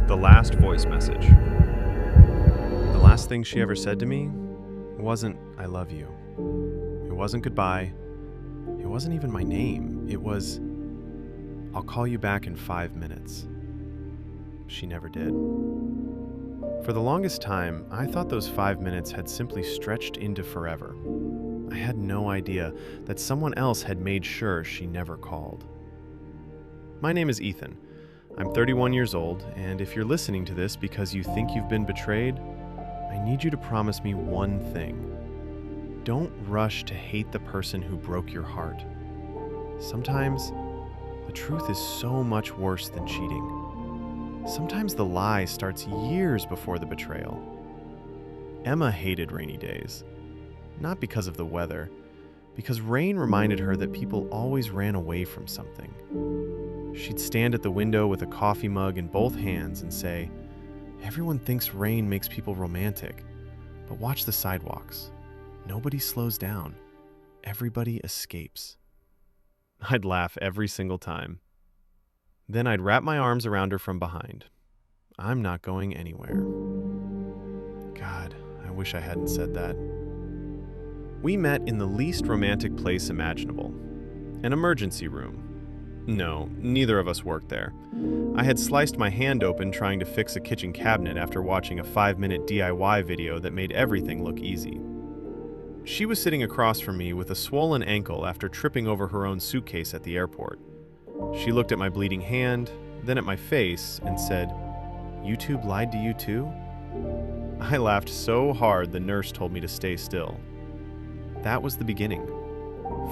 The last voice message. The last thing she ever said to me wasn't, "I love you." It wasn't goodbye. It wasn't even my name. It was, "I'll call you back in 5 minutes." She never did. For the longest time, I thought those 5 minutes had simply stretched into forever. I had no idea that someone else had made sure she never called. My name is Ethan. I'm 31 years old, and if you're listening to this because you think you've been betrayed, I need you to promise me one thing. Don't rush to hate the person who broke your heart. Sometimes, the truth is so much worse than cheating. Sometimes the lie starts years before the betrayal. Emma hated rainy days. Not because of the weather, because rain reminded her that people always ran away from something. She'd stand at the window with a coffee mug in both hands and say, "Everyone thinks rain makes people romantic, but watch the sidewalks. Nobody slows down. Everybody escapes." I'd laugh every single time. Then I'd wrap my arms around her from behind. "I'm not going anywhere." God, I wish I hadn't said that. We met in the least romantic place imaginable, an emergency room. No, neither of us worked there. I had sliced my hand open trying to fix a kitchen cabinet after watching a 5-minute DIY video that made everything look easy. She was sitting across from me with a swollen ankle after tripping over her own suitcase at the airport. She looked at my bleeding hand, then at my face, and said, "YouTube lied to you too?" I laughed so hard the nurse told me to stay still. That was the beginning.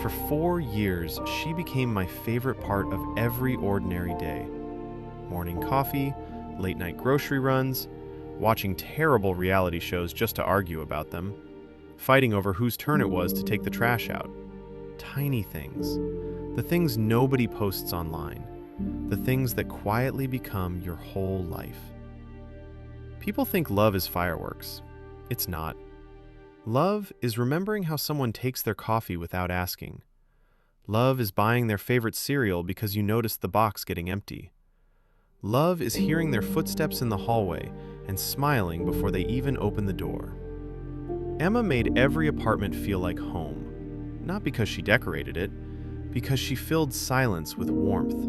For 4 years, she became my favorite part of every ordinary day. Morning coffee, late-night grocery runs, watching terrible reality shows just to argue about them, fighting over whose turn it was to take the trash out. Tiny things. The things nobody posts online. The things that quietly become your whole life. People think love is fireworks. It's not. Love is remembering how someone takes their coffee without asking. Love is buying their favorite cereal because you noticed the box getting empty. Love is hearing their footsteps in the hallway and smiling before they even open the door. Emma made every apartment feel like home, not because she decorated it, because she filled silence with warmth.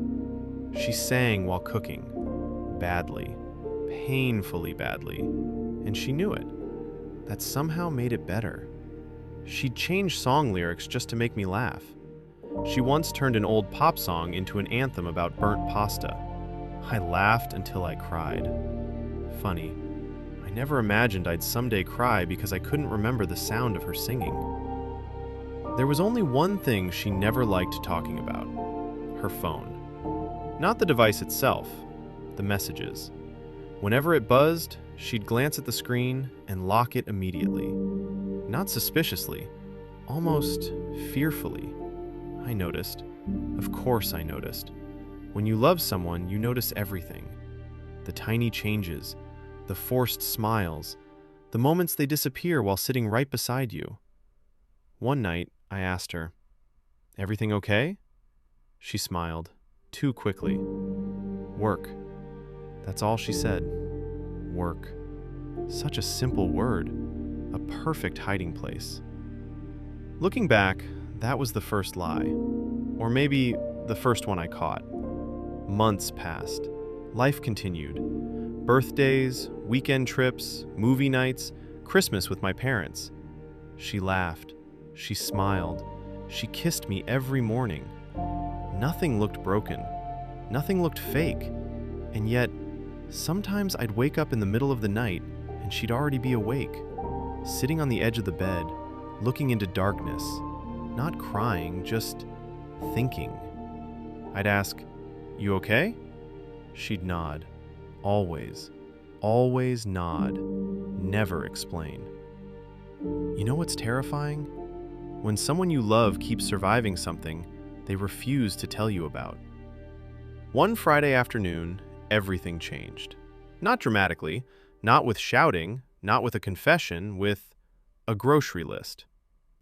She sang while cooking, badly, painfully badly, and she knew it. That somehow made it better. She'd change song lyrics just to make me laugh. She once turned an old pop song into an anthem about burnt pasta. I laughed until I cried. Funny, I never imagined I'd someday cry because I couldn't remember the sound of her singing. There was only one thing she never liked talking about: her phone. Not the device itself, the messages. Whenever it buzzed, she'd glance at the screen and lock it immediately. Not suspiciously, almost fearfully. I noticed. Of course I noticed. When you love someone, you notice everything. The tiny changes, the forced smiles, the moments they disappear while sitting right beside you. One night, I asked her, "Everything okay?" She smiled, too quickly. "Work." That's all she said. Work. Such a simple word. A perfect hiding place. Looking back, that was the first lie. Or maybe the first one I caught. Months passed. Life continued. Birthdays, weekend trips, movie nights, Christmas with my parents. She laughed. She smiled. She kissed me every morning. Nothing looked broken. Nothing looked fake. And yet, sometimes I'd wake up in the middle of the night and she'd already be awake, sitting on the edge of the bed, looking into darkness, not crying, just thinking. I'd ask, "You okay?" She'd nod. Always, always nod, never explain. You know what's terrifying? When someone you love keeps surviving something they refuse to tell you about. One Friday afternoon, everything changed. Not dramatically, not with shouting, not with a confession, with a grocery list.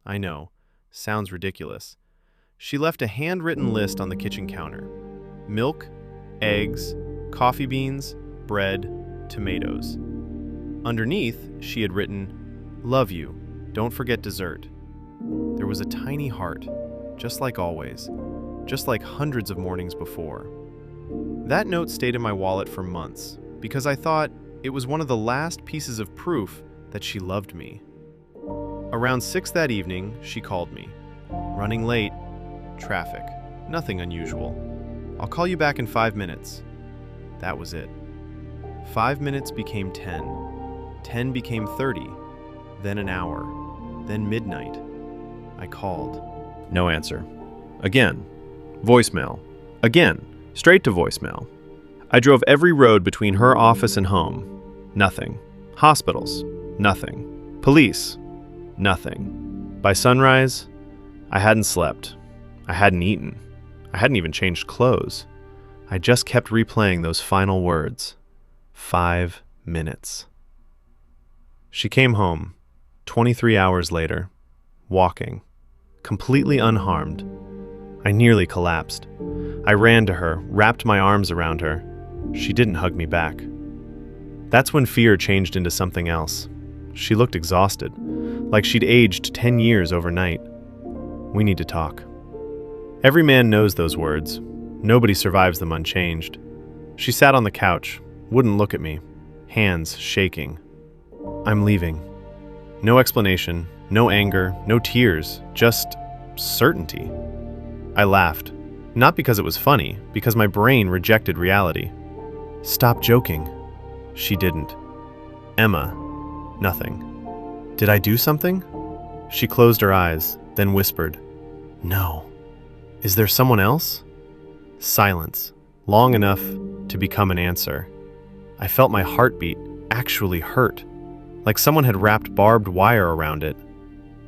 I know, sounds ridiculous. She left a handwritten list on the kitchen counter. Milk, eggs, coffee beans, bread, tomatoes. Underneath, she had written, "Love you. Don't forget dessert." There was a tiny heart, just like always, just like hundreds of mornings before. That note stayed in my wallet for months because I thought it was one of the last pieces of proof that she loved me. Around 6 that evening, she called me. Running late, traffic, nothing unusual. "I'll call you back in 5 minutes." That was it. 5 minutes became 10. 10 became 30, then an hour, then midnight. I called. No answer. Again. Voicemail. Again. Straight to voicemail. I drove every road between her office and home. Nothing. Hospitals. Nothing. Police. Nothing. By sunrise, I hadn't slept. I hadn't eaten. I hadn't even changed clothes. I just kept replaying those final words. 5 minutes. She came home, 23 hours later, walking, completely unharmed. I nearly collapsed. I ran to her, wrapped my arms around her. She didn't hug me back. That's when fear changed into something else. She looked exhausted, like she'd aged 10 years overnight. "We need to talk." Every man knows those words. Nobody survives them unchanged. She sat on the couch, wouldn't look at me, hands shaking. "I'm leaving." No explanation, no anger, no tears, just certainty. I laughed, not because it was funny, because my brain rejected reality. "Stop joking." She didn't. "Emma." Nothing. "Did I do something?" She closed her eyes, then whispered, "No." "Is there someone else?" Silence, long enough to become an answer. I felt my heartbeat actually hurt, like someone had wrapped barbed wire around it.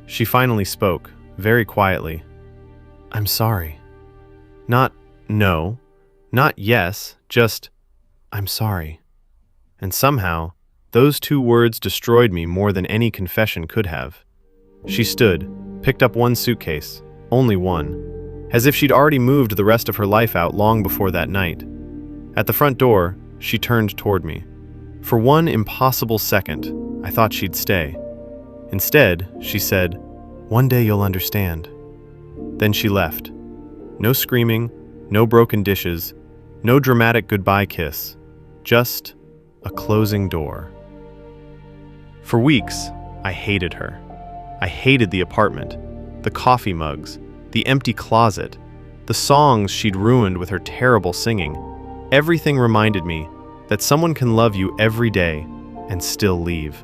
She finally spoke, very quietly. "I'm sorry." Not no, not yes, just, "I'm sorry." And somehow, those 2 words destroyed me more than any confession could have. She stood, picked up one suitcase, only one, as if she'd already moved the rest of her life out long before that night. At the front door, she turned toward me. For one impossible second, I thought she'd stay. Instead, she said, "One day you'll understand." Then she left. No screaming, no broken dishes, no dramatic goodbye kiss, just a closing door. For weeks, I hated her. I hated the apartment, the coffee mugs, the empty closet, the songs she'd ruined with her terrible singing. Everything reminded me that someone can love you every day and still leave.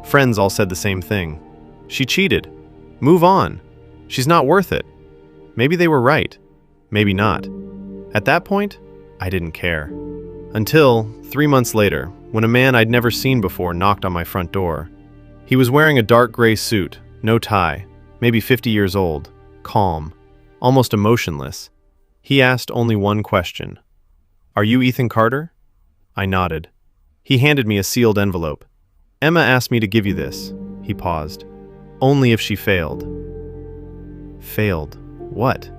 Friends all said the same thing. She cheated. Move on. She's not worth it. Maybe they were right. Maybe not. At that point, I didn't care. Until 3 months later, when a man I'd never seen before knocked on my front door. He was wearing a dark gray suit, no tie, maybe 50 years old, calm, almost emotionless. He asked only one question. "Are you Ethan Carter?" I nodded. He handed me a sealed envelope. "Emma asked me to give you this." He paused. "Only if she failed." Failed? What?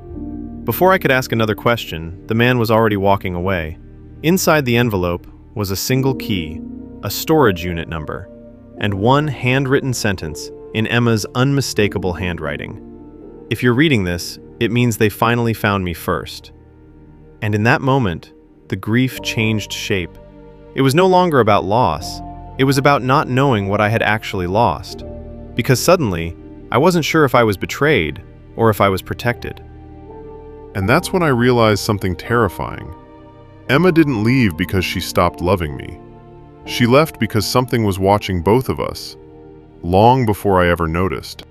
Before I could ask another question, the man was already walking away. Inside the envelope was a single key, a storage unit number, and one handwritten sentence in Emma's unmistakable handwriting. If you're reading this, it means they finally found me first. And in that moment, the grief changed shape. It was no longer about loss. It was about not knowing what I had actually lost. Because suddenly, I wasn't sure if I was betrayed or if I was protected. And that's when I realized something terrifying. Emma didn't leave because she stopped loving me. She left because something was watching both of us, long before I ever noticed.